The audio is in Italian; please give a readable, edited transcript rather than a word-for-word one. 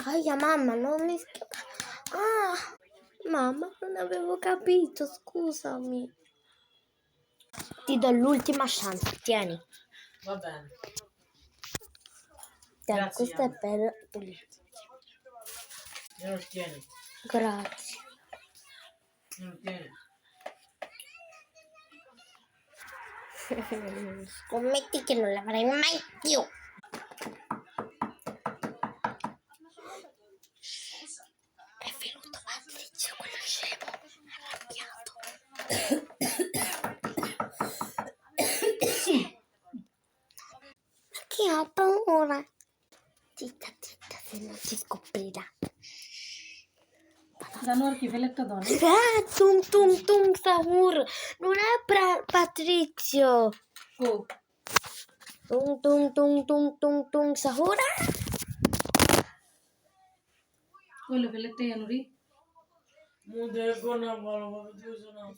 Aia, mamma, non mi schiaccia. Ah, mamma, non avevo capito, scusami. Ti do l'ultima chance, tieni. Va bene. Tieni, Grazie, questo è Anna. per pulire. Me lo tieni. Grazie. Me lo tieni. Scommetti che non l'avrai mai più. È venuto Patrizio, quello scemo, arrabbiato. Che ho paura. Zitta, se non si scoprirà. Danor chi veletto donne? Tum tum tum sahur. Non è Patrizio. Oh. Tum tum tum tum tum tum sahur. Quello veletto io non ri? Mude con una bolla, ma tu sono.